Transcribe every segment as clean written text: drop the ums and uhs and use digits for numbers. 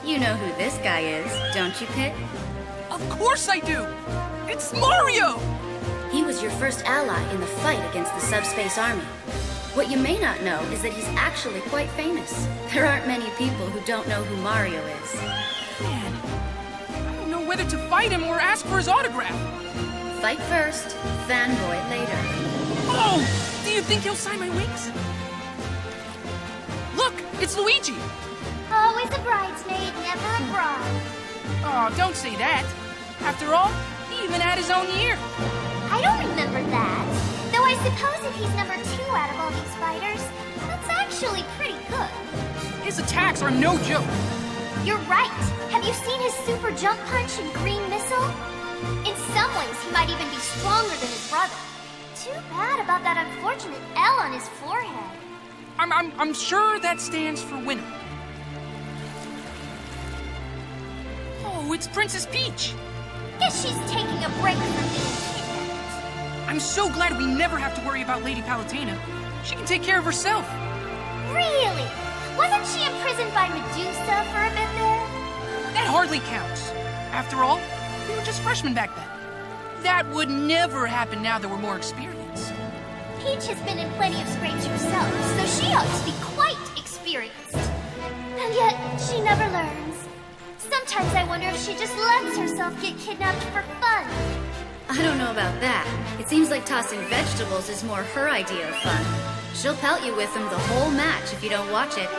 You know who this guy is, don't you, Pit? Of course I do! It's Mario! He was your first ally in the fight against the Subspace Army. What you may not know is that he's actually quite famous. There aren't many people who don't know who Mario is. Man, I don't know whether to fight him or ask for his autograph. Fight first, fanboy later. Oh! Do you think he'll sign my wings? Look, it's Luigi! Always a bridesmaid, never a bride. Oh, don't say that. After all, he even had his own year. I don't remember that. Though I suppose if he's number 2 out of all these fighters, that's actually pretty good. His attacks are no joke. You're right. Have you seen his super jump punch and green missile? In some ways, he might even be stronger than his brother. Too bad about that unfortunate L on his forehead. I'm sure that stands for winner. Oh, it's Princess Peach. Guess she's taking a break from being kidnapped. I'm so glad we never have to worry about Lady Palutena. She can take care of herself. Really? Wasn't she imprisoned by Medusa for a bit there? That hardly counts. After all, we were just freshmen back then. That would never happen now that we're more experienced. Peach has been in plenty of scrapes herself, so she ought to be quite experienced. And yet, she never learns. Sometimes I wonder if she just lets herself get kidnapped for fun. I don't know about that. It seems like tossing vegetables is more her idea of fun. She'll pelt you with them the whole match if you don't watch it.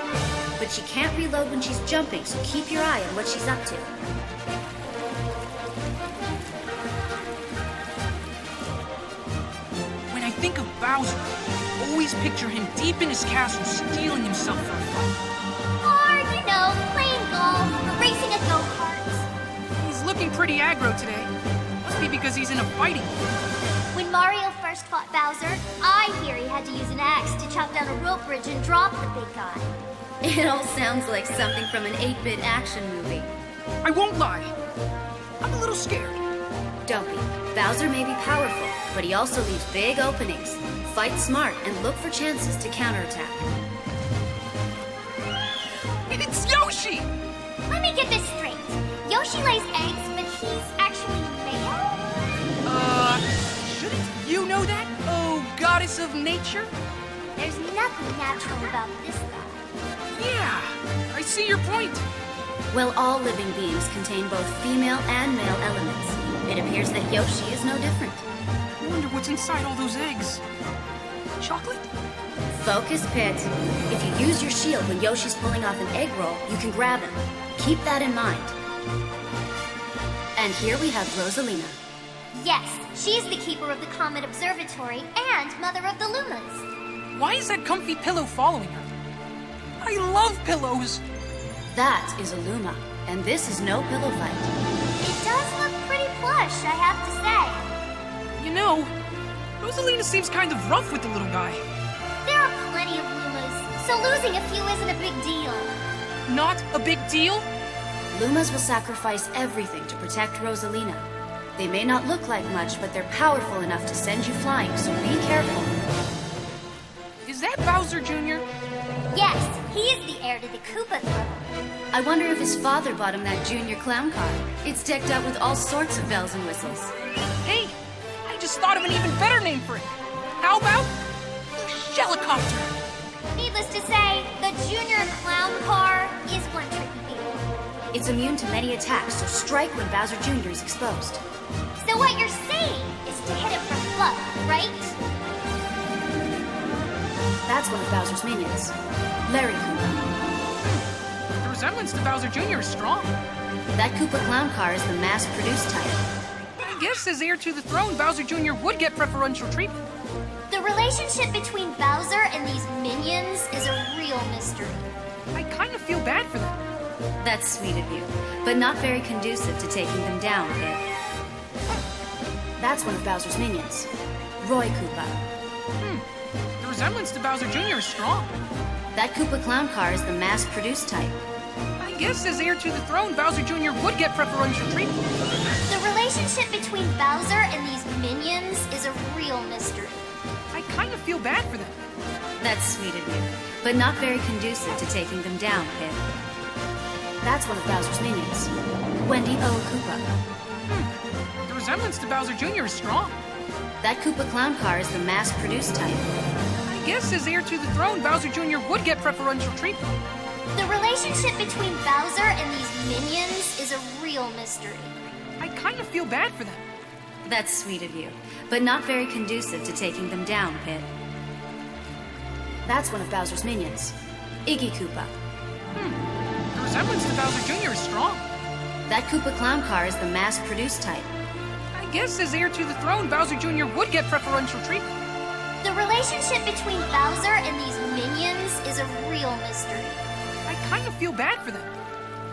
But she can't reload when she's jumping, so keep your eye on what she's up to. When I think of Bowser, I always picture him deep in his castle steeling himself for a fight. Or, you know, playing golf or racing a go-kart. He's looking pretty aggro today. Must be because he's in a fighting mood. When Mario first fought Bowser, I hear he had to use an axe to chop down a rope bridge and drop the big guy. It all sounds like something from an 8-bit action movie. I won't lie. I'm a little scared. Don't be. Bowser may be powerful, but he also leaves big openings. Fight smart and look for chances to counterattack. It's Yoshi! Let me get this straight. Yoshi lays eggs, but he's actually male? Shouldn't you know that? Oh, goddess of nature? There's nothing natural about this guy. Yeah, I see your point. Well, all living beings contain both female and male elements. It appears that Yoshi is no different. I wonder what's inside all those eggs. Chocolate? Focus, Pit. If you use your shield when Yoshi's pulling off an egg roll, you can grab him. Keep that in mind. And here we have Rosalina. Yes, she's the keeper of the Comet Observatory and mother of the Lumas. Why is that comfy pillow following her? I love pillows! That is a Luma, and this is no pillow fight. It does look pretty plush, I have to say. You know, Rosalina seems kind of rough with the little guy. There are plenty of Lumas, so losing a few isn't a big deal. Not a big deal? Lumas will sacrifice everything to protect Rosalina. They may not look like much, but they're powerful enough to send you flying, so be careful. Is that Bowser Jr.? Yes, he is the heir to the Koopa throne. I wonder if his father bought him that junior clown car. It's decked out with all sorts of bells and whistles. Hey, I just thought of an even better name for it. How about the Shellicopter? Needless to say, the junior clown car is one tricky deal. It's immune to many attacks, so strike when Bowser Jr. is exposed. So what you're saying is to hit him from above, right? That's one of Bowser's minions, Lemmy Koopa. The resemblance to Bowser Jr. is strong. That Koopa clown car is the mass-produced type. I guess as heir to the throne, Bowser Jr. would get preferential treatment. The relationship between Bowser and these minions is a real mystery. I kind of feel bad for them. That's sweet of you, but not very conducive to taking them down, Pit. That's one of Bowser's minions, Roi Koopa. The resemblance to Bowser Jr. is strong. That Koopa clown car is the mass-produced type. I guess as heir to the throne, Bowser Jr. would get preferential treatment. The relationship between Bowser and these minions is a real mystery. I kind of feel bad for them. That's sweet of you, but not very conducive to taking them down, Pip. That's one of Bowser's minions, Wendy O Koopa. The resemblance to Bowser Jr. is strong. That Koopa clown car is the mass-produced type. I guess as heir to the throne, Bowser Jr. would get preferential treatment. The relationship between Bowser and these minions is a real mystery. I kind of feel bad for them. That's sweet of you, but not very conducive to taking them down, Pip. That's one of Bowser's minions, Iggy Koopa. The resemblance to Bowser Jr. is strong. That Koopa clown car is the mass-produced type. I guess as heir to the throne, Bowser Jr. would get preferential treatment. The relationship between Bowser and these minions is a real mystery. I kind of feel bad for them.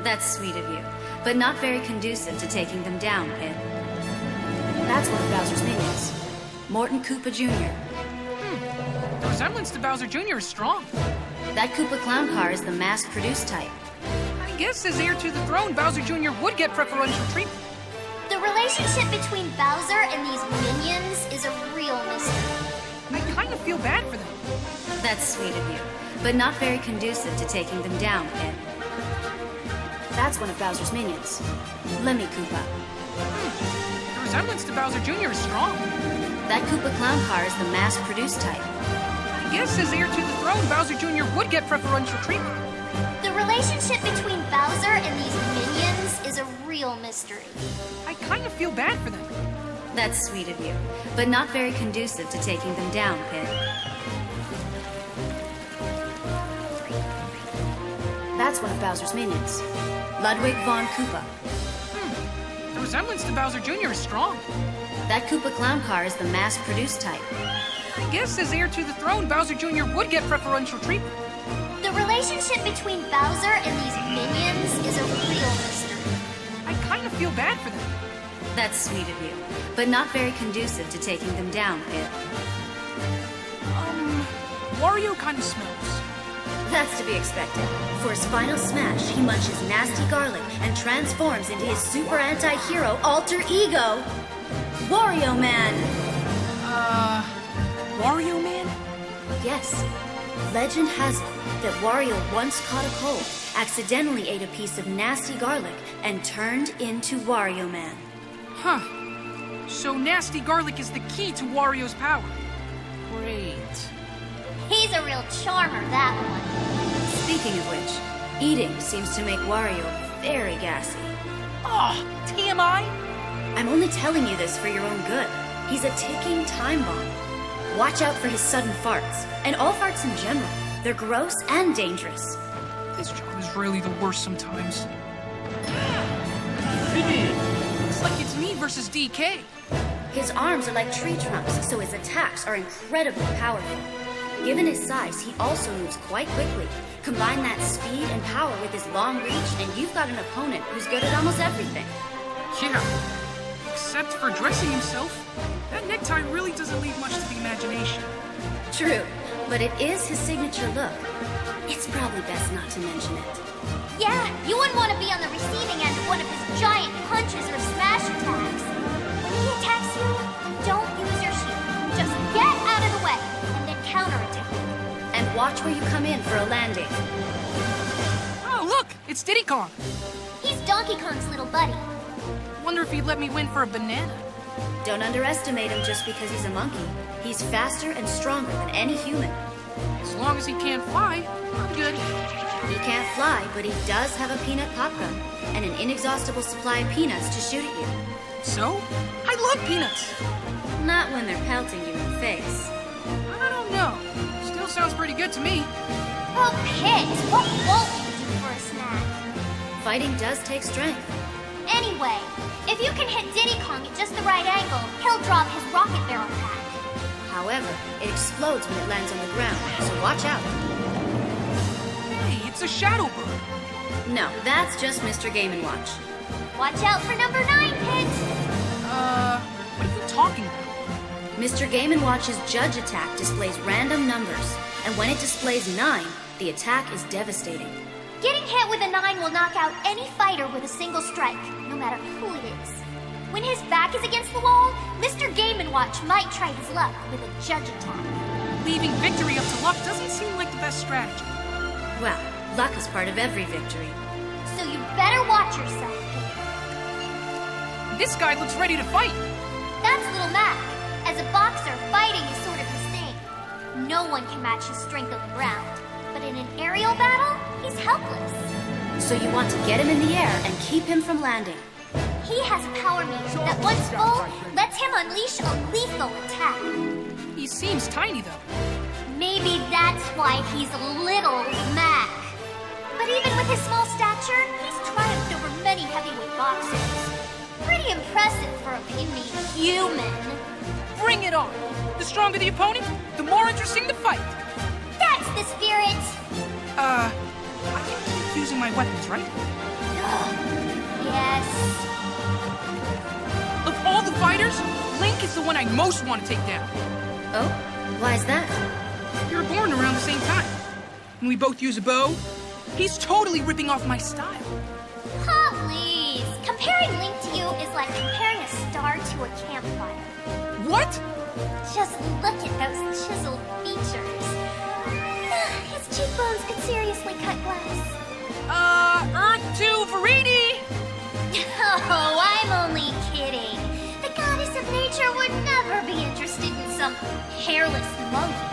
That's sweet of you, but not very conducive to taking them down, Pip. That's one of Bowser's minions, Morton Koopa Jr. The resemblance to Bowser Jr. is strong. That Koopa clown car is the mass-produced type. I guess as heir to the throne, Bowser Jr. would get preferential treatment. The relationship between Bowser and these minions is a real mystery. I kind of feel bad for them. That's sweet of you, but not very conducive to taking them down, Pip. That's one of Bowser's minions, Lemmy Koopa. The resemblance to Bowser Jr. is strong. That Koopa clown car is the mass-produced type. I guess as heir to the throne, Bowser Jr. would get preferential treatment. The relationship between Bowser and these minions is a real mystery. I kind of feel bad for them. That's sweet of you, but not very conducive to taking them down, Pip. That's one of Bowser's minions, Ludwig Koopa. The resemblance to Bowser Jr. is strong. That Koopa clown car is the mass-produced type. I guess as heir to the throne, Bowser Jr. would get preferential treatment. The relationship between Bowser and these minions is a real mystery. I kind of feel bad for them. That's sweet of you, but not very conducive to taking them down, Pip. Wario kind of smells. That's to be expected. For his final smash, he munches nasty garlic and transforms into his super anti-hero alter ego, Wario Man! Wario Man? Yes. Legend has it that Wario once caught a cold, accidentally ate a piece of nasty garlic, and turned into Wario Man. Huh. So nasty garlic is the key to Wario's power. Great. He's a real charmer, that one. Speaking of which, eating seems to make Wario very gassy. TMI? I'm only telling you this for your own good. He's a ticking time bomb. Watch out for his sudden farts, and all farts in general. They're gross and dangerous. This job is really the worst sometimes. Looks like it's me versus DK. His arms are like tree trunks, so his attacks are incredibly powerful. Given his size, he also moves quite quickly. Combine that speed and power with his long reach, and you've got an opponent who's good at almost everything. Yeah. Except for dressing himself. That necktie really doesn't leave much to the imagination. True, but it is his signature look. It's probably best not to mention it. Yeah, you wouldn't want to be on the receiving end of one of his giant punches or smash attacks. When he attacks you, don't use your shield. Just get out of the way, and then counter-attack. And watch where you come in for a landing. Oh, look! It's Diddy Kong. He's Donkey Kong's little buddy. Wonder if he'd let me win for a banana. Don't underestimate him just because he's a monkey. He's faster and stronger than any human. As long as he can't fly, I'm good. He can't fly, but he does have a peanut pop gun and an inexhaustible supply of peanuts to shoot at you. So? I love peanuts. Not when they're pelting you in the face. I don't know. Still sounds pretty good to me. Oh, Pit, what won't you do for a snack? Fighting does take strength. Anyway, if you can hit Diddy Kong at just the right angle, he'll drop his rocket barrel attack. However, it explodes when it lands on the ground, so watch out. Hey, it's a shadow bird. No, that's just Mr. Game & Watch. Watch out for number 9, Pit! What are you talking about? Mr. Game & Watch's judge attack displays random numbers, and when it displays 9, the attack is devastating. Getting hit with a 9 will knock out any fighter with a single strike, no matter who it is. When his back is against the wall, Mr. Game & Watch might try his luck with a judge attack. leaving victory up to luck doesn't seem like the best strategy. Well, luck is part of every victory. So you better watch yourself. This guy looks ready to fight. That's little Mac. As a boxer, fighting is sort of his thing. No one can match his strength on the ground. But in an aerial battle, he's helpless. So you want to get him in the air and keep him from landing. He has a power meter that once full, lets him unleash a lethal attack. He seems tiny, though. Maybe that's why he's Little Mac. But even with his small stature, he's triumphed over many heavyweight boxers. Pretty impressive for a puny human. Bring it on! The stronger the opponent, the more interesting the fight. That's the spirit! I can keep using my weapons, right? Yes. Of all the fighters, Link is the one I most want to take down. Oh? Why's that? We were born around the same time. And we both use a bow. He's totally ripping off my style. Please. Comparing Link to you is like comparing a star to a campfire. What? Just look at those chiseled features. His cheekbones could seriously cut glass. Earth to Viridi! Oh, I'm only kidding. The goddess of nature would never be interested in some hairless monkey.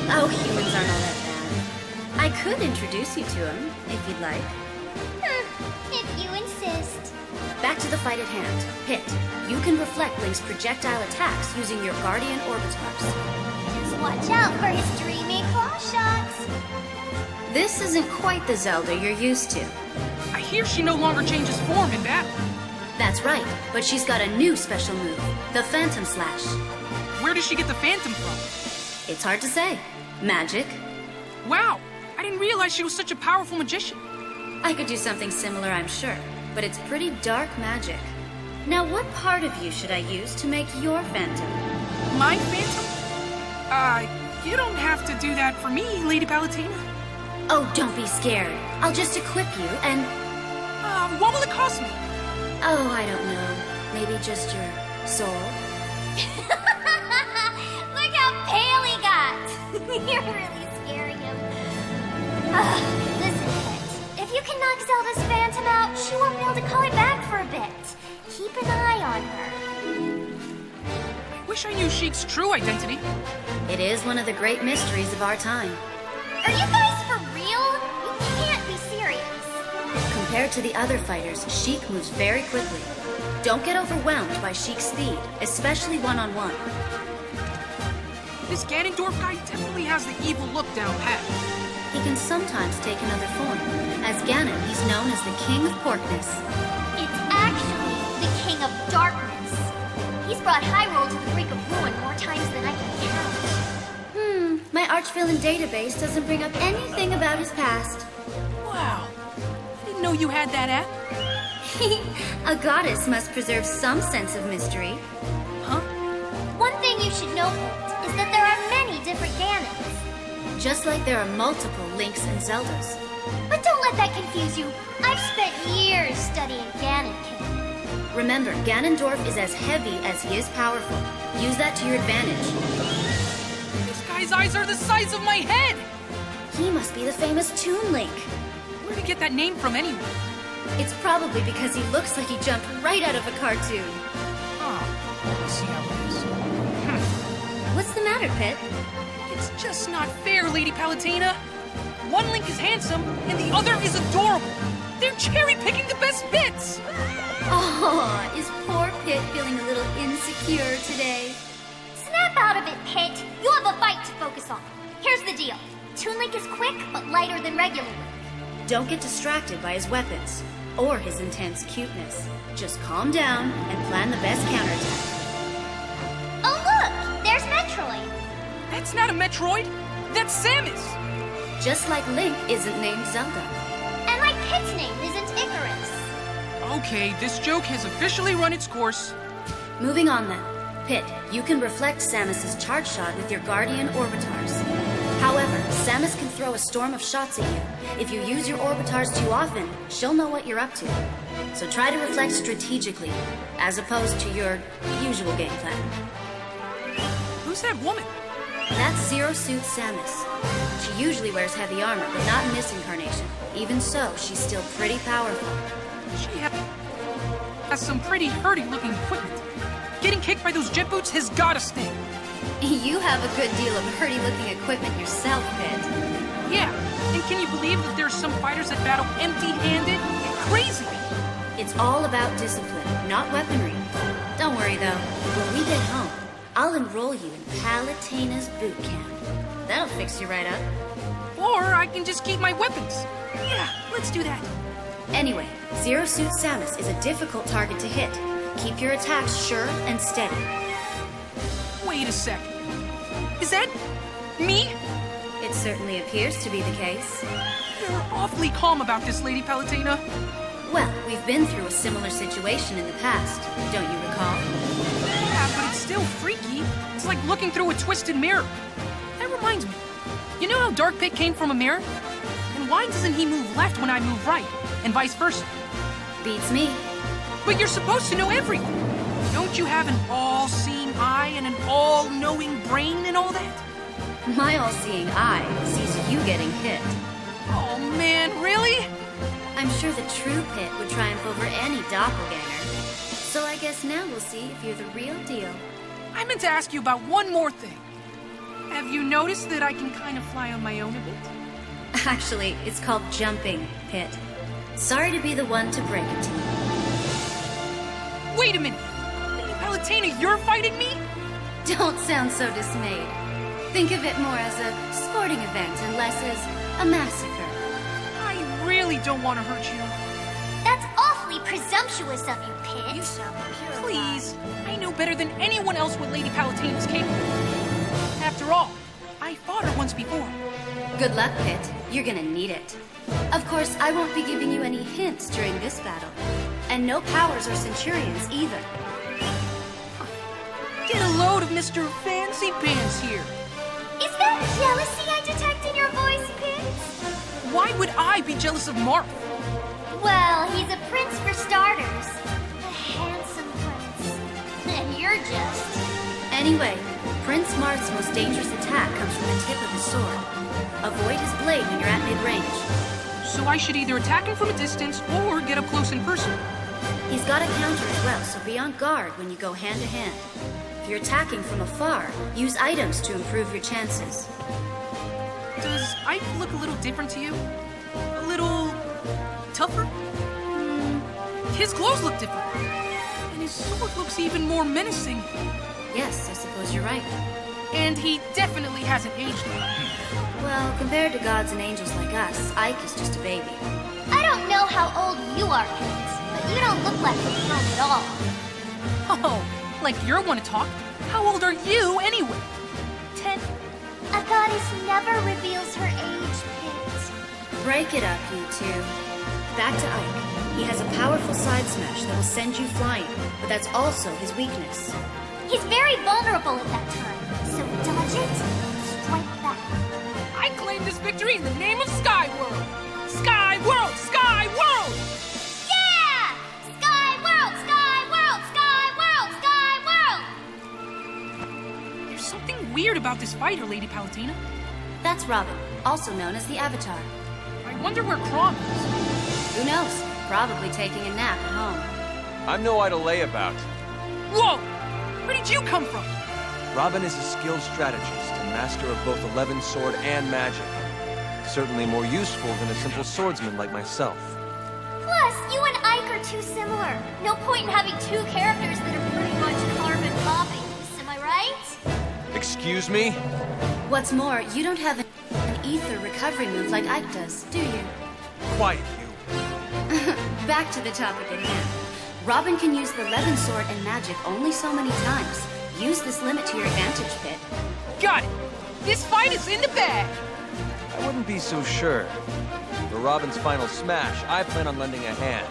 Oh, humans aren't all that bad. I could introduce you to him, if you'd like. If you insist. Back to the fight at hand. Pit, you can reflect Link's projectile attacks using your Guardian Orbitars. Just watch out for his dreamy claw shots. This isn't quite the Zelda you're used to. I hear she no longer changes form in battle. That's right, but she's got a new special move, the Phantom Slash. Where does she get the Phantom from? It's hard to say. Magic. Wow, I didn't realize she was such a powerful magician. I could do something similar, I'm sure, but it's pretty dark magic. Now, what part of you should I use to make your Phantom? My Phantom? You don't have to do that for me, Lady Palutena. Oh, don't be scared. I'll just equip you and... What will it cost me? Oh, I don't know. Maybe just your soul? Look how pale he got. You're really scaring him. Listen, Pet. If you can knock Zelda's Phantom out, she won't be able to call it back for a bit. Keep an eye on her. I wish I knew Sheik's true identity. It is one of the great mysteries of our time. Are you guys for real? You can't be serious. Compared to the other fighters, Sheik moves very quickly. Don't get overwhelmed by Sheik's speed, especially one-on-one. This Ganondorf guy definitely has the evil look down pat. He can sometimes take another form. As Ganon, he's known as the King of Porkness. It's actually the King of Darkness. He's brought Hyrule to the brink of ruin more times than I can count. My Archvillain database doesn't bring up anything about his past. Wow, I didn't know you had that app. A goddess must preserve some sense of mystery. Huh? One thing you should know, Pet, is that there are many different Ganons. Just like there are multiple Links and Zeldas. But don't let that confuse you. I've spent years studying Ganon King. Remember, Ganondorf is as heavy as he is powerful. Use that to your advantage. This guy's eyes are the size of my head! He must be the famous Toon Link. Where'd he get that name from anyway? It's probably because he looks like he jumped right out of a cartoon. Oh, let's see how it is. What's the matter, Pit? It's just not fair, Lady Palutena. One Link is handsome, and the other is adorable. They're cherry-picking the best bits! Oh, is poor Pit feeling a little insecure today? Snap out of it, Pit. You have a fight to focus on. Here's the deal. Toon Link is quick, but lighter than regular Link. Don't get distracted by his weapons or his intense cuteness. Just calm down and plan the best counterattack. Oh, look! There's Metroid. That's not a Metroid. That's Samus. Just like Link isn't named Zelda. And like Pit's name isn't Icarus. Okay, this joke has officially run its course. Moving on then. Pit, you can reflect Samus's charge shot with your Guardian Orbitars. However, Samus can throw a storm of shots at you. If you use your Orbitars too often, she'll know what you're up to. So try to reflect strategically, as opposed to your usual game plan. Who's that woman? That's Zero Suit Samus. She usually wears heavy armor, but not in this incarnation. Even so, she's still pretty powerful. She has some pretty hurdy-looking equipment. Getting kicked by those jet boots has gotta sting. You have a good deal of hurdy-looking equipment yourself, Pit. Yeah, and can you believe that there's some fighters that battle empty-handed? Crazy! It's all about discipline, not weaponry. Don't worry, though. When we get home, I'll enroll you in Palutena's boot camp. That'll fix you right up. Or I can just keep my weapons. Yeah, let's do that. Anyway, Zero Suit Samus is a difficult target to hit. Keep your attacks sure and steady. Wait a sec. Is that me? It certainly appears to be the case. You're awfully calm about this, Lady Palutena. Well, we've been through a similar situation in the past, don't you recall? Yeah, but it's still freaky. It's like looking through a twisted mirror. That reminds me. You know how Dark Pit came from a mirror? And why doesn't he move left when I move right, and vice versa? Beats me. But you're supposed to know everything. Don't you have an all-seeing eye and an all-knowing brain and all that? My all-seeing eye sees you getting hit. Oh, man, really? I'm sure the true Pit would triumph over any doppelganger. So I guess now we'll see if you're the real deal. I meant to ask you about one more thing. Have you noticed that I can kind of fly on my own a bit? Actually, it's called jumping, Pit. Sorry to be the one to break it to you. Wait a minute! Lady Palutena, you're fighting me? Don't sound so dismayed. Think of it more as a sporting event and less as a massacre. I really don't want to hurt you. That's awfully presumptuous of you, Pit. You sound purified. Please, I know better than anyone else what Lady Palutena is capable of. After all, I fought her once before. Good luck, Pit. You're gonna need it. Of course, I won't be giving you any hints during this battle. And no powers or centurions either. Get a load of Mr. Fancy Pants here. Is that jealousy I detect in your voice, Pit? Why would I be jealous of Marth? Well, he's a prince for starters. A handsome prince. And you're just... Anyway, Prince Marth's most dangerous attack comes from the tip of his sword. Avoid his blade when you're at mid-range. So I should either attack him from a distance or get up close in person. He's got a counter as well, so be on guard when you go hand-to-hand. If you're attacking from afar, use items to improve your chances. Does Ike look a little different to you? A little... tougher? His clothes look different. And his sword looks even more menacing. Yes, I suppose you're right. And he definitely hasn't aged well. Well, compared to gods and angels like us, Ike is just a baby. I don't know how old you are, Pit, but you don't look like you're grown at all. Oh, like you're one to talk? How old are you, anyway? 10? A goddess never reveals her age, Pit. Break it up, you two. Back to Ike. He has a powerful side smash that will send you flying, but that's also his weakness. He's very vulnerable at that time, so dodge it, strike back. I claim this victory in the name of Sky World! Sky World! Sky World! Yeah! Sky World! Sky World! Sky World! Sky World! There's something weird about this fighter, Lady Palutena. That's Robin, also known as the Avatar. I wonder where Kron is. Who knows? Probably taking a nap at home. I'm no idle layabout. Whoa! Where did you come from? Robin is a skilled strategist and master of both 11 sword and magic. Certainly more useful than a simple swordsman like myself. Plus, you and Ike are too similar. No point in having two characters that are pretty much carbon copies, am I right? Excuse me? What's more, you don't have an ether recovery move like Ike does, do you? Quiet, you. Back to the topic at hand. Robin can use the 11 sword and magic only so many times. Use this limit to your advantage, Pit. Got it! This fight is in the bag! I wouldn't be so sure. For Robin's final smash, I plan on lending a hand.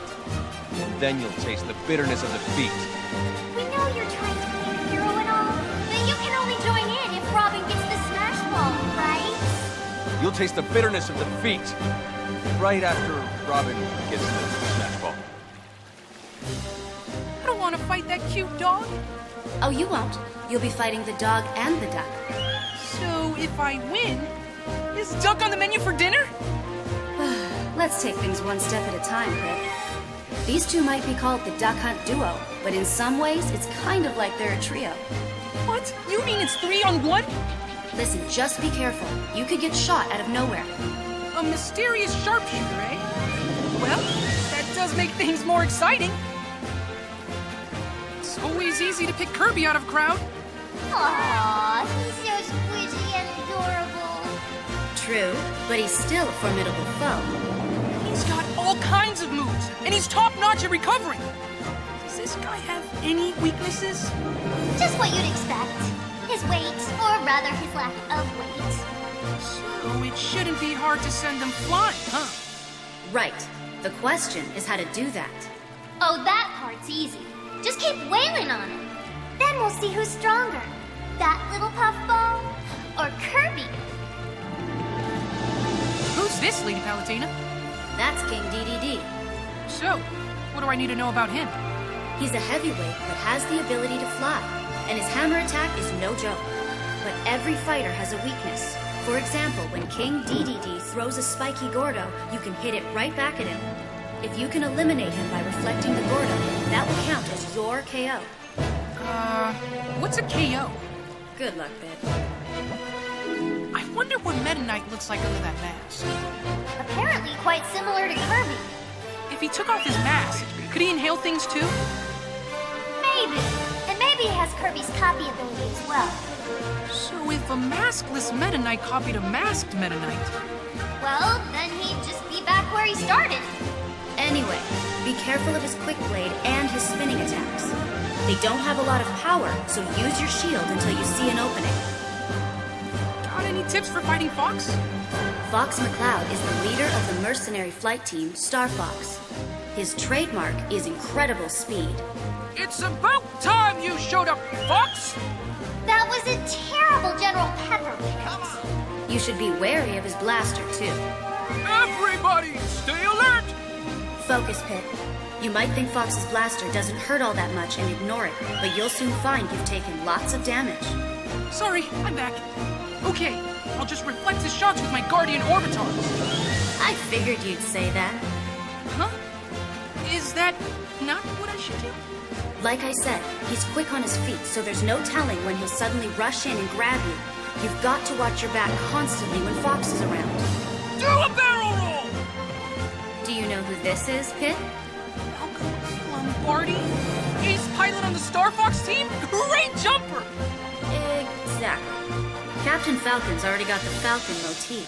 And then you'll taste the bitterness of defeat. We know you're trying to be a hero and all, but you can only join in if Robin gets the smash ball, right? You'll taste the bitterness of defeat. Right after Robin gets the smash ball. I don't want to fight that cute dog. Oh, you won't. You'll be fighting the dog and the duck. So, So if I win, is duck on the menu for dinner? Let's take things one step at a time, Pip. These two might be called the Duck Hunt Duo, but in some ways, it's kind of like they're a trio. What? You mean it's 3 on 1? Listen, just be careful. You could get shot out of nowhere. A mysterious sharpshooter, eh? Well, that does make things more exciting. It's always easy to pick Kirby out of a crowd. Aww, he's so squishy and adorable. True, but he's still a formidable foe. He's got all kinds of moves, and he's top-notch at recovering. Does this guy have any weaknesses? Just what you'd expect. His weight, or rather his lack of weight. So it shouldn't be hard to send them flying, huh? Right. The question is how to do that. Oh, that part's easy. Just keep wailing on him. Then we'll see who's stronger. That little puffball, or Kirby. Who's this, Lady Palutena? That's King DDD. So, what do I need to know about him? He's a heavyweight that has the ability to fly, and his hammer attack is no joke. But every fighter has a weakness. For example, when King DDD throws a spiky Gordo, you can hit it right back at him. If you can eliminate him by reflecting the Gordo, that will count as your KO. What's a KO? Good luck, Bit. I wonder what Meta Knight looks like under that mask. Apparently quite similar to Kirby. If he took off his mask, could he inhale things too? Maybe. And maybe he has Kirby's copy ability as well. So if a maskless Meta Knight copied a masked Meta Knight... Well, then he'd just be back where he started. Anyway, be careful of his quick blade and his spinning attacks. They don't have a lot of power, so use your shield until you see an opening. Got any tips for fighting Fox? Fox McCloud is the leader of the mercenary flight team, Star Fox. His trademark is incredible speed. It's about time you showed up, Fox! That was a terrible General Pepper pit. You should be wary of his blaster, too. Everybody, stay alert! Focus, Pit. You might think Fox's blaster doesn't hurt all that much and ignore it, but you'll soon find you've taken lots of damage. Sorry, I'm back. Okay, I'll just reflect his shots with my Guardian Orbitars. I figured you'd say that. Huh? Is that not what I should do? Like I said, he's quick on his feet, so there's no telling when he'll suddenly rush in and grab you. You've got to watch your back constantly when Fox is around. Do a barrel roll! Do you know who this is, Pit? Lombardi? Ace pilot on the Star Fox team? Great jumper! Exactly. Captain Falcon's already got the Falcon motif.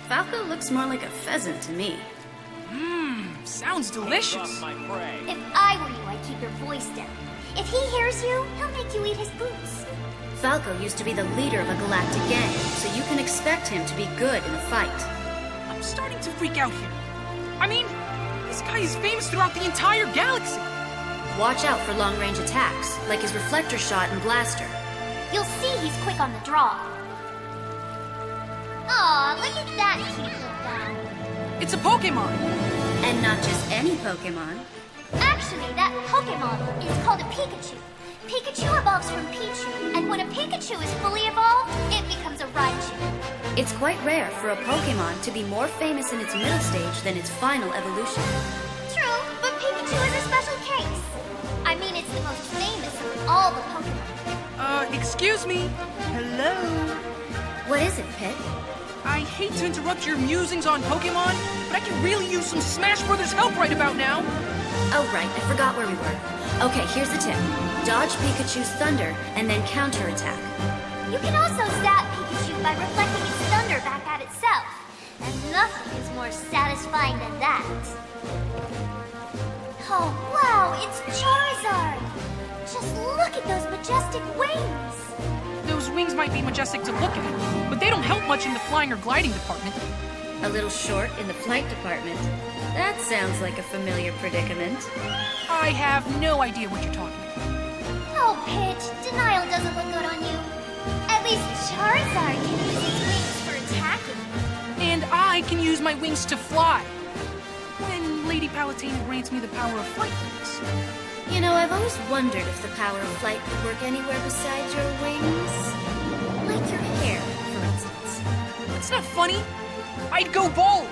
Falco looks more like a pheasant to me. Sounds delicious. If I were you, I'd keep your voice down. If he hears you, he'll make you eat his boots. Falco used to be the leader of a galactic gang, so you can expect him to be good in a fight. I'm starting to freak out here. I mean, this guy is famous throughout the entire galaxy. Watch out for long-range attacks, like his reflector shot and blaster. You'll see he's quick on the draw. Aw, look at that cute little guy. It's a Pokemon. And not just any Pokemon. Actually, that Pokemon is called a Pikachu. Pikachu evolves from Pichu, and when a Pikachu is fully evolved, it becomes a Raichu. It's quite rare for a Pokemon to be more famous in its middle stage than its final evolution. True, but Pikachu is a special case. I mean, it's the most famous of all the Pokemon. Excuse me. Hello? What is it, Pit? I hate to interrupt your musings on Pokemon, but I can really use some Smash Brothers help right about now. Oh, right, I forgot where we were. Okay, here's the tip. Dodge Pikachu's thunder, and then counterattack. You can also zap Pikachu by reflecting its thunder back at itself. And nothing is more satisfying than that. Oh, wow, it's Charizard! Just look at those majestic wings! Those wings might be majestic to look at, but they don't help much in the flying or gliding department. A little short in the flight department. That sounds like a familiar predicament. I have no idea what you're talking about. Oh, Pidge, denial doesn't look good on you. At least Charizard can use its wings for attacking. And I can use my wings to fly. When Lady Palutena grants me the power of flight, please. You know, I've always wondered if the power of flight would work anywhere besides your wings. Like your hair, for That's not funny. I'd go bald.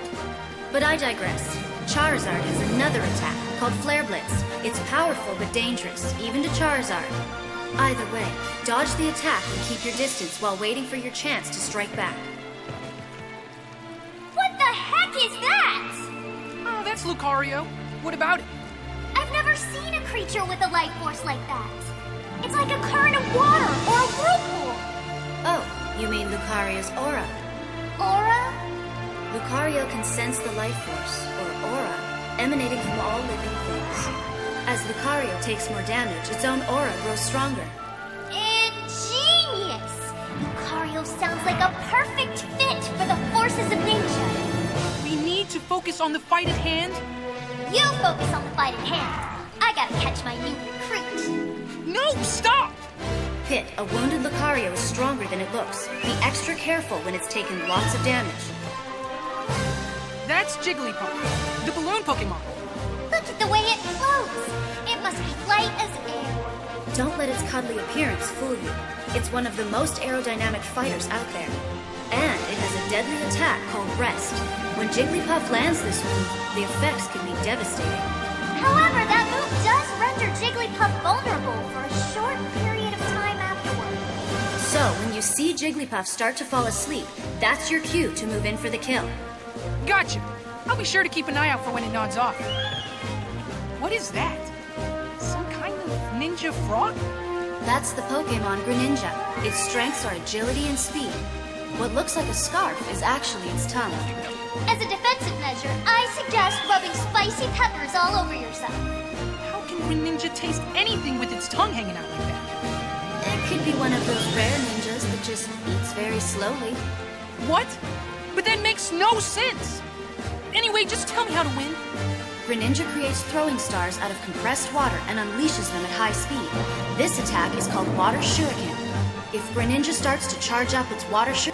But I digress. Charizard has another attack called Flare Blitz. It's powerful but dangerous, even to Charizard. Either way, dodge the attack and keep your distance while waiting for your chance to strike back. What the heck is that? Oh, that's Lucario. What about it? I've never seen a creature with a life force like that. It's like a current of water or a whirlpool. Oh, you mean Lucario's aura. Aura? Lucario can sense the life force, or aura, emanating from all living things. As Lucario takes more damage, its own aura grows stronger. Ingenious! Lucario sounds like a perfect fit for the forces of nature. We need to focus on the fight at hand. You focus on the fight at hand. I gotta catch my new recruit. No, stop! Pit, a wounded Lucario is stronger than it looks. Be extra careful when it's taken lots of damage. That's Jigglypuff, the balloon Pokemon. Look at the way it floats. It must be light as air. Don't let its cuddly appearance fool you. It's one of the most aerodynamic fighters out there. And it has a deadly attack called Rest. When Jigglypuff lands this move, the effects can be devastating. However, that move does render Jigglypuff vulnerable for a short period of time afterward. So, when you see Jigglypuff start to fall asleep, that's your cue to move in for the kill. Gotcha. I'll be sure to keep an eye out for when it nods off. What is that? Some kind of ninja frog? That's the Pokemon Greninja. Its strengths are agility and speed. What looks like a scarf is actually its tongue. As a defensive measure, I suggest rubbing spicy peppers all over yourself. How can Greninja taste anything with its tongue hanging out like that? It could be one of those rare ninjas that just eats very slowly. What? But that makes no sense! Anyway, just tell me how to win. Greninja creates throwing stars out of compressed water and unleashes them at high speed. This attack is called Water Shuriken. If Greninja starts to charge up its Water Shuriken,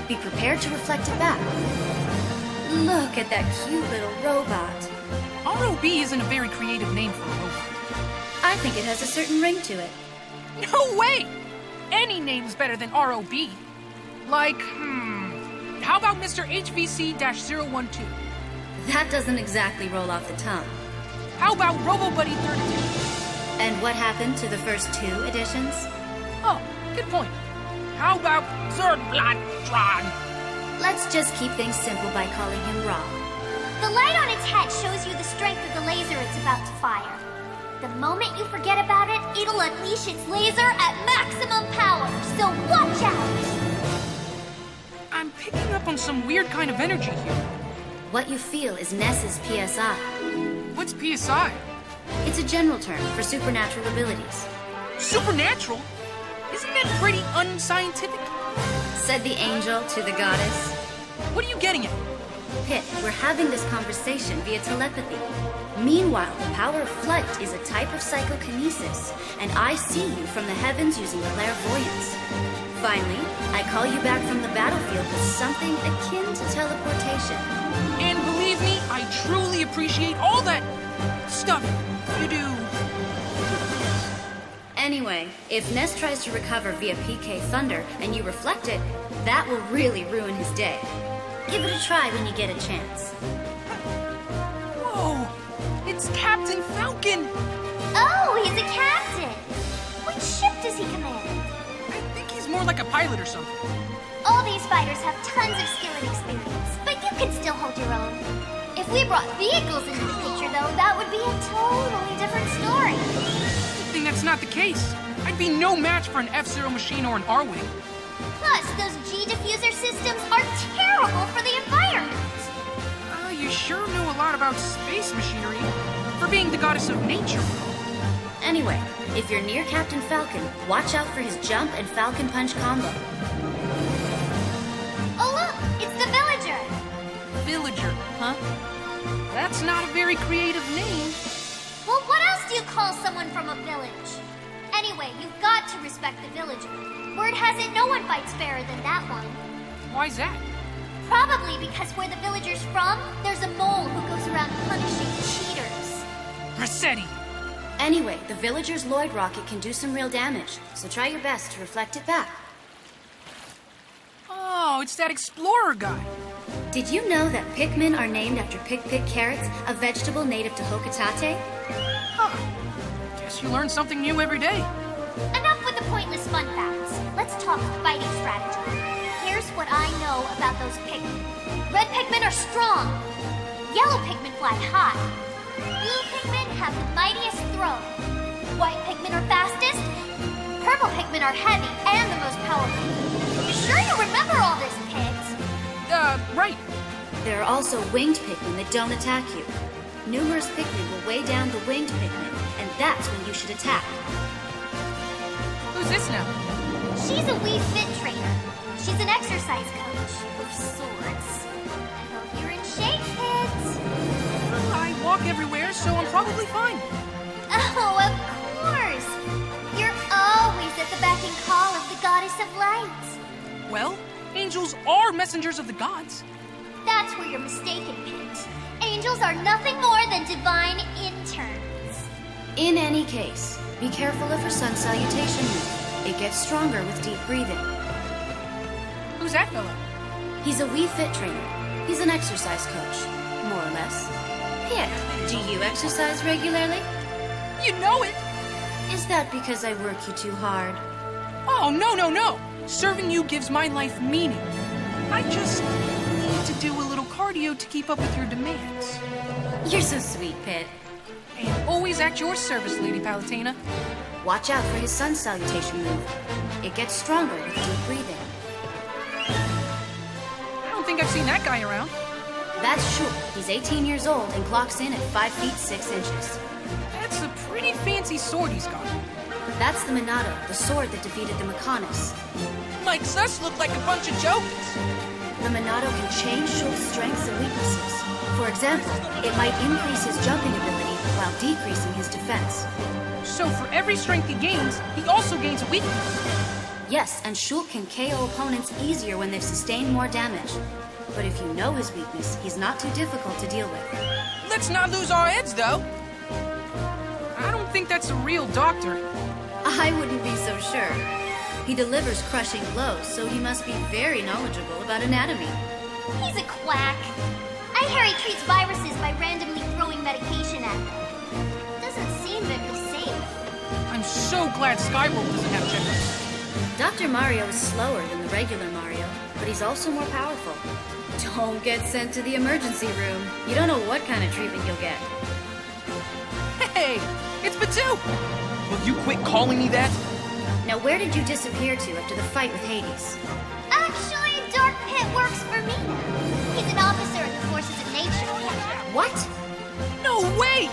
be prepared to reflect it back. Look at that cute little robot. R.O.B. isn't a very creative name for a robot. I think it has a certain ring to it. No way! Any name's better than R.O.B. Like, how about Mr. HVC-012? That doesn't exactly roll off the tongue. How about RoboBuddy 32? And what happened to the first 2 editions? Oh, good point. How about Zerglatron? Let's just keep things simple by calling him Rob. The light on its head shows you the strength of the laser it's about to fire. The moment you forget about it, it'll unleash its laser at maximum power, so watch out! I'm picking up on some weird kind of energy here. What you feel is Ness's PSI. What's PSI? It's a general term for supernatural abilities. Supernatural? Isn't that pretty unscientific? Said the angel to the goddess. What are you getting at? Pit, we're having this conversation via telepathy. Meanwhile, the power of flight is a type of psychokinesis, and I see you from the heavens using clairvoyance. Finally, I call you back from the battlefield with something akin to teleportation. And believe me, I truly appreciate all that stuff you do. Anyway, if Ness tries to recover via PK Thunder and you reflect it, that will really ruin his day. Give it a try when you get a chance. Whoa! It's Captain Falcon! Oh, he's a captain! Which ship does he command? I think he's more like a pilot or something. All these fighters have tons of skill and experience, but you can still hold your own. If we brought vehicles into the picture, though, that would be a totally different story. Good thing that's not the case. I'd be no match for an F-Zero machine or an R-Wing. Plus, those G-diffuser systems are terrible for the environment. You sure know a lot about space machinery for being the goddess of nature. Anyway, if you're near Captain Falcon, watch out for his jump and Falcon Punch combo. Oh look, it's the villager. Villager, huh? That's not a very creative name. Well, what else do you call someone from a village? Anyway, you've got to respect the villager. Word has it no one fights fairer than that one. Why's that? Probably because where the villager's from, there's a mole who goes around punishing cheaters. Rossetti. Anyway, the villager's Lloyd rocket can do some real damage, so try your best to reflect it back. Oh, it's that explorer guy. Did you know that Pikmin are named after Pik-Pik carrots, a vegetable native to Hokitate? Huh. Guess you learn something new every day. Enough with the pointless fun facts. Let's talk fighting strategy. Here's what I know about those Pikmin. Red Pikmin are strong. Yellow Pikmin fly high. Blue Pikmin have the mightiest throw. White Pikmin are fastest. Purple Pikmin are heavy and the most powerful. You sure you remember all this, Pigs? Right. There are also winged Pikmin that don't attack you. Numerous Pikmin will weigh down the winged Pikmin, and that's when you should attack. Who's this now? She's a Wii Fit trainer. She's an exercise coach of sorts. I hope you're in shape, kids. I walk everywhere, so I'm probably fine. Oh, of course. You're always at the beck and call of the goddess of light. Well, angels are messengers of the gods. That's where you're mistaken, Pete. Angels are nothing more than divine interns. In any case, be careful of her sun salutation move. It gets stronger with deep breathing. Who's that fella? He's a Wii Fit trainer. He's an exercise coach, more or less. Pierre, do you exercise regularly? You know it. Is that because I work you too hard? Oh, no. Serving you gives my life meaning. I just need to do a little cardio to keep up with your demands. You're so sweet, Pit. And always at your service, Lady Palutena. Watch out for his sun salutation move. It gets stronger with deep breathing. I don't think I've seen that guy around. That's Sheik. He's 18 years old and clocks in at 5 feet 6 inches. That's a pretty fancy sword he's got. That's the Minato, the sword that defeated the Mechonis. Makes us look like a bunch of jokers. The Minato can change Sheik's strengths and weaknesses. For example, it might increase his jumping ability while decreasing his defense. So for every strength he gains, he also gains a weakness. Yes, and Sheik can KO opponents easier when they've sustained more damage. But if you know his weakness, he's not too difficult to deal with. Let's not lose our heads, though. I don't think that's a real doctor. I wouldn't be so sure. He delivers crushing blows, so he must be very knowledgeable about anatomy. He's a quack. I hear he treats viruses by randomly throwing medication at them. Doesn't seem very safe. I'm so glad Skyworld doesn't have checkers. Dr. Mario is slower than the regular Mario, but he's also more powerful. Don't get sent to the emergency room. You don't know what kind of treatment you'll get. Hey, it's Batu! Will you quit calling me that? Now, where did you disappear to after the fight with Hades? Actually, Dark Pit works for me now. He's an officer in the forces of nature. What? No way!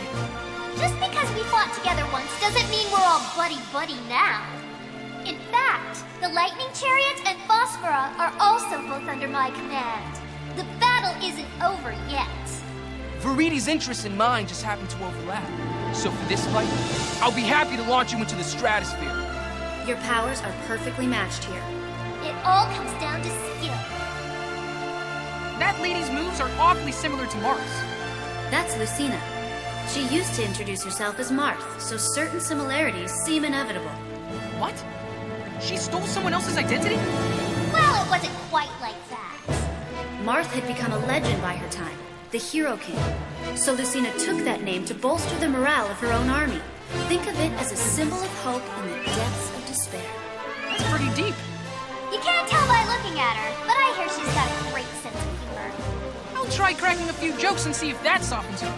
Just because we fought together once doesn't mean we're all buddy-buddy now. In fact, the Lightning Chariot and VostFR are also both under my command. The battle isn't over yet. Viridi's interests and mine just happen to overlap. So for this fight, I'll be happy to launch you into the stratosphere. Your powers are perfectly matched here. It all comes down to skill. That lady's moves are awfully similar to Mars. That's Lucina. She used to introduce herself as Marth, so certain similarities seem inevitable. What? She stole someone else's identity? Well, it wasn't quite like that. Marth had become a legend by her time, the Hero King. So Lucina took that name to bolster the morale of her own army. Think of it as a symbol of hope in the depths of despair. That's pretty deep. You can't tell by looking at her, but I hear she's got a great sense of humor. I'll try cracking a few jokes and see if that softens her.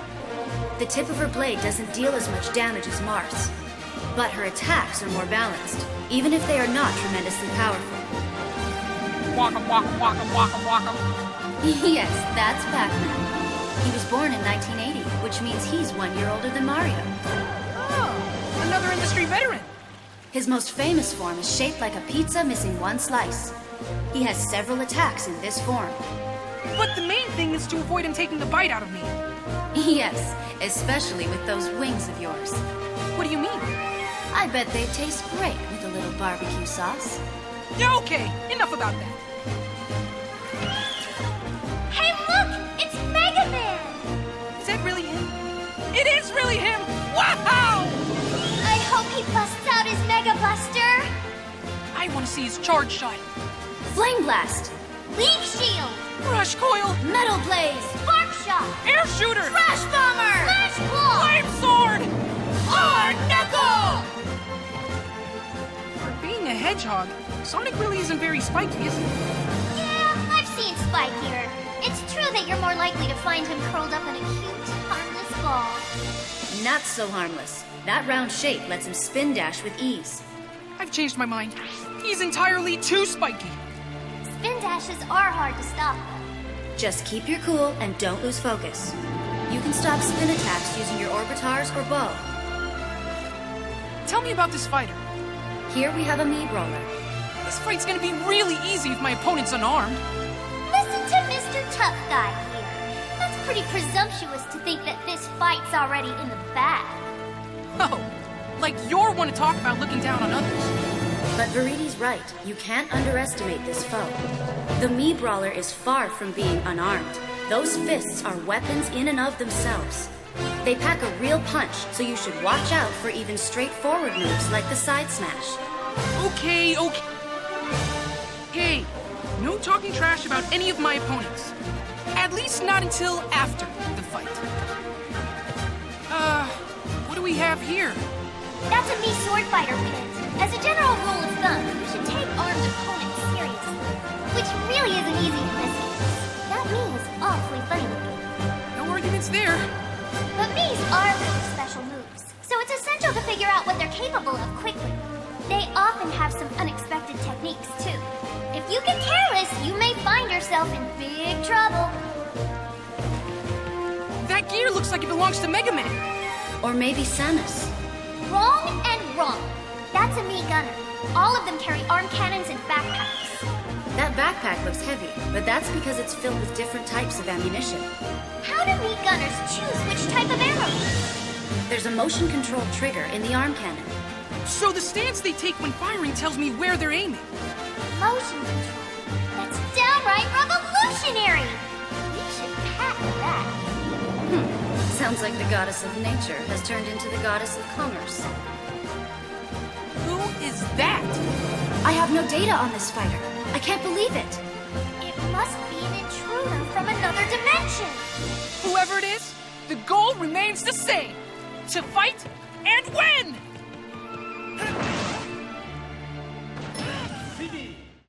The tip of her blade doesn't deal as much damage as Marth's, but her attacks are more balanced, even if they are not tremendously powerful. Waka waka waka waka waka. Yes, that's Pac-Man. He was born in 1980, which means he's 1 year older than Mario. Oh, another industry veteran. His most famous form is shaped like a pizza missing one slice. He has several attacks in this form. But the main thing is to avoid him taking the bite out of me. Yes, especially with those wings of yours. What do you mean? I bet they taste great with a little barbecue sauce. Okay, enough about that. Hey, look! It's Mega Man! Is that really him? It is really him! Wow! I hope he busts out his Mega Buster! I want to see his charge shot. Flame Blast! Leaf Shield! Crush Coil! Metal Blaze! Spark Shot! Air Shooter! Crash Bomber! Flash Ball! Flame Sword! Hard Knuckle! For being a hedgehog, Sonic really isn't very spiky, is he? Yeah, I've seen Spikier. It's true that you're more likely to find him curled up in a cute, harmless ball. Not so harmless. That round shape lets him spin dash with ease. I've changed my mind. He's entirely too spiky. Spin dashes are hard to stop, though. Just keep your cool and don't lose focus. You can stop spin attacks using your orbitars or bow. Tell me about this fighter. Here we have a Mii Brawler. This fight's gonna be really easy if my opponent's unarmed. Listen to Mr. Tough Guy here. That's pretty presumptuous to think that this fight's already in the bag. Oh, like you're one to talk about looking down on others. But Viridi's right. You can't underestimate this foe. The Mii Brawler is far from being unarmed. Those fists are weapons in and of themselves. They pack a real punch, so you should watch out for even straightforward moves like the side smash. Okay. Hey, no talking trash about any of my opponents. At least not until after the fight. What do we have here? That's a Mii Sword Fighter pit. As a general rule of thumb, you should take armed opponents seriously. Which really isn't easy in this case. That Mii is awfully funny looking. No arguments there. But Mii's are really special moves, so it's essential to figure out what they're capable of quickly. They often have some unexpected techniques, too. If you get careless, you may find yourself in big trouble. That gear looks like it belongs to Mega Man. Or maybe Samus. Wrong and wrong. That's a Mii Gunner. All of them carry arm cannons and backpacks. That backpack looks heavy, but that's because it's filled with different types of ammunition. How do Mii Gunners choose which type of arrow? There's a motion-controlled trigger in the arm cannon. So the stance they take when firing tells me where they're aiming. Motion control. That's downright revolutionary! We should patent that. Sounds like the goddess of nature has turned into the goddess of commerce. Who is that? I have no data on this fighter. I can't believe it. It must be an intruder from another dimension. Whoever it is, the goal remains the same. To fight and win!